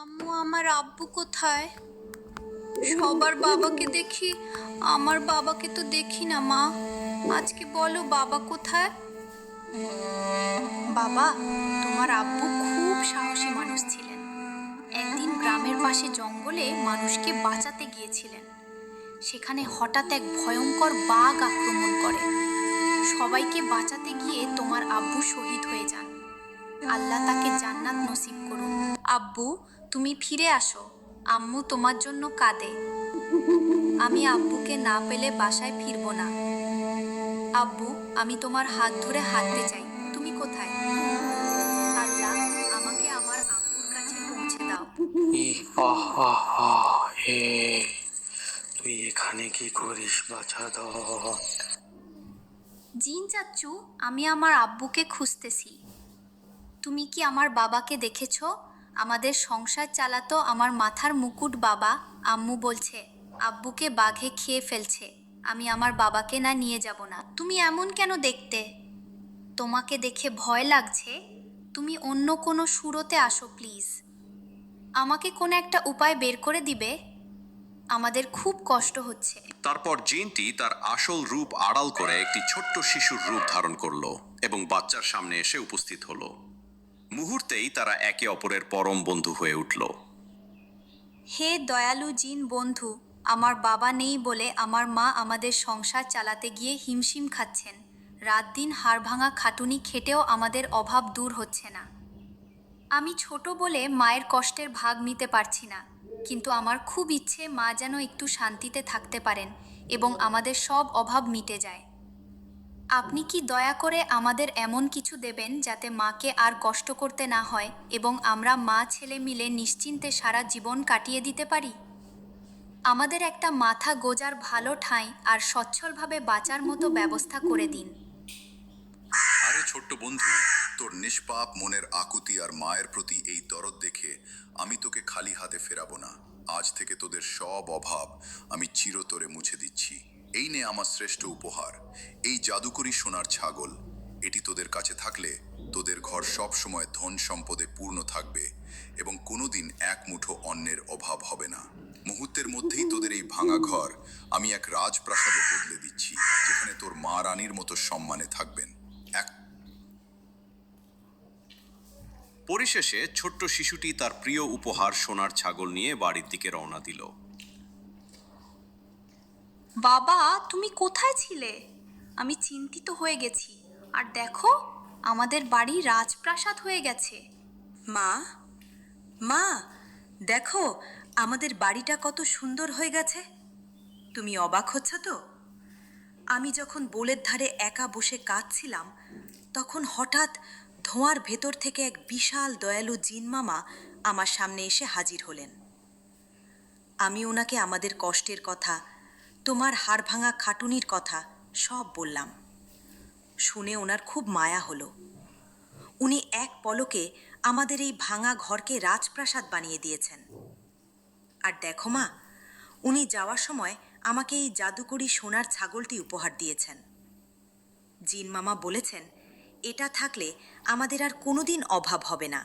আম্মু, আমার আব্বু কোথায়? সবার বাবাকে দেখি, আমার বাবাকে তো দেখি না। মা, আজকে বলো বাবা কোথায়? বাবা, তোমার আব্বু খুব সাহসী মানুষ ছিলেন। একদিন গ্রামের পাশে জঙ্গলে মানুষকে বাঁচাতে গিয়েছিলেন। সেখানে হঠাৎ এক ভয়ঙ্কর বাঘ আক্রমণ করে। সবাইকে বাঁচাতে গিয়ে তোমার আব্বু শহীদ হয়ে যান। আল্লাহ তাকে জান্নাত নসিব করুন। আব্বু, তুমি ফিরে আসো। আম্মু তোমার জন্য কাঁদে। আমি আব্বুকে না পেলে বাসায় ফিরবো না। আব্বু, আমি তোমার হাত ধরে হাঁটতে চাই। তুমি কোথায়? আল্লাহ, আমাকে আমার আব্বুর কাছে পৌঁছে দাও। হে, তুই এখানে কি করিস বাছা ধন? জিন চাচ্চু, আমি আমার আব্বুকে খুঁজতেছি। তুমি কি আমার বাবাকে দেখেছ? আমাদের সংসার চালাতো আমার মাথার মুকুট বাবা। আম্মু বলছে আব্বুকে বাঘে খেয়ে ফেলছে। আমি আমার বাবাকে না নিয়ে যাব না। তুমি এমন কেন দেখতে? তোমাকে দেখে ভয় লাগছে? তুমি অন্য কোনো সুরতে আসো প্লিজ। আমাকে কোনো একটা উপায় বের করে দিবে? আমাদের খুব কষ্ট হচ্ছে। তারপর জিনটি তার আসল রূপ আড়াল করে একটি ছোট্ট শিশুর রূপ ধারণ করলো এবং বাচ্চার সামনে এসে উপস্থিত হলো। মুহূর্তেই তারা একে অপরের পরম বন্ধু হয়ে উঠল। হে দয়ালু জিন বন্ধু, আমার বাবা নেই বলে আমার মা আমাদের সংসার চালাতে গিয়ে হিমশিম খাচ্ছেন। রাত দিন হাড় ভাঙা খাটুনি খেটেও আমাদের অভাব দূর হচ্ছে না। আমি ছোট বলে মায়ের কষ্টের ভাগ নিতে পারছি না, কিন্তু আমার খুব ইচ্ছে মা যেন একটু শান্তিতে থাকতে পারেন এবং আমাদের সব অভাব মিটে যায়। আপনি কি দয়া করে আমাদের এমন কিছু দেবেন যাতে মাকে আর কষ্ট করতে না হয় এবং আমরা মা ছেলে মিলে নিশ্চিন্তে সারা জীবন কাটিয়ে দিতে পারি? আমাদের একটা মাথা গোজার ভালো ঠাঁই আর সচ্ছলভাবে বাঁচার মতো ব্যবস্থা করে দিন। আরে ছোট্ট বন্ধু, তোর নিষ্পাপ মনের আকুতি আর মায়ের প্রতি এই দরদ দেখে আমি তোকে খালি হাতে ফেরাবো না। আজ থেকে তোদের সব অভাব আমি চিরতরে মুছে দিচ্ছি। এই নে আমার শ্রেষ্ঠ উপহার, এই জাদুকরি সোনার ছাগল। এটি তোদের কাছে থাকলে তোদের ঘর সব সময় ধন সম্পদে পূর্ণ থাকবে এবং কোনোদিন এক মুঠো অন্নের অভাব হবে না। মুহূর্তের মধ্যেই তোদের এই ভাঙা ঘর আমি এক রাজপ্রাসাদে বদলে দিচ্ছি, যেখানে তোর মা রানীর মতো সম্মানে থাকবেন। পরিশেষে ছোট্ট শিশুটি তার প্রিয় উপহার সোনার ছাগল নিয়ে বাড়ির দিকে রওনা দিল। বাবা, তুমি কোথায় ছিলে? আমি চিন্তিত হয়ে গেছি। আর দেখো, আমাদের বাড়ি রাজপ্রাসাদ হয়ে গেছে। মা, মা, দেখো আমাদের বাড়িটা কত সুন্দর হয়ে গেছে। তুমি অবাক হচ্ছ তো? আমি যখন বোলের ধারে একা বসে কাঁদছিলাম, তখন হঠাৎ ধোঁয়ার ভেতর থেকে এক বিশাল দয়ালু জিন মামা আমার সামনে এসে হাজির হলেন। আমি ওনাকে আমাদের কষ্টের কথা, তোমার হাড় ভাঙা খাটুনির কথা সব বললাম। শুনে ওনার খুব মায়া হলো। উনি এক পলকে আমাদের এই ভাঙা ঘরকে রাজপ্রাসাদ বানিয়ে দিয়েছেন। আর দেখো মা, উনি যাওয়ার সময় আমাকে এই জাদুকরি সোনার ছাগলটি উপহার দিয়েছেন। জিন মামা বলেছেন এটা থাকলে আমাদের আর কোনোদিন অভাব হবে না।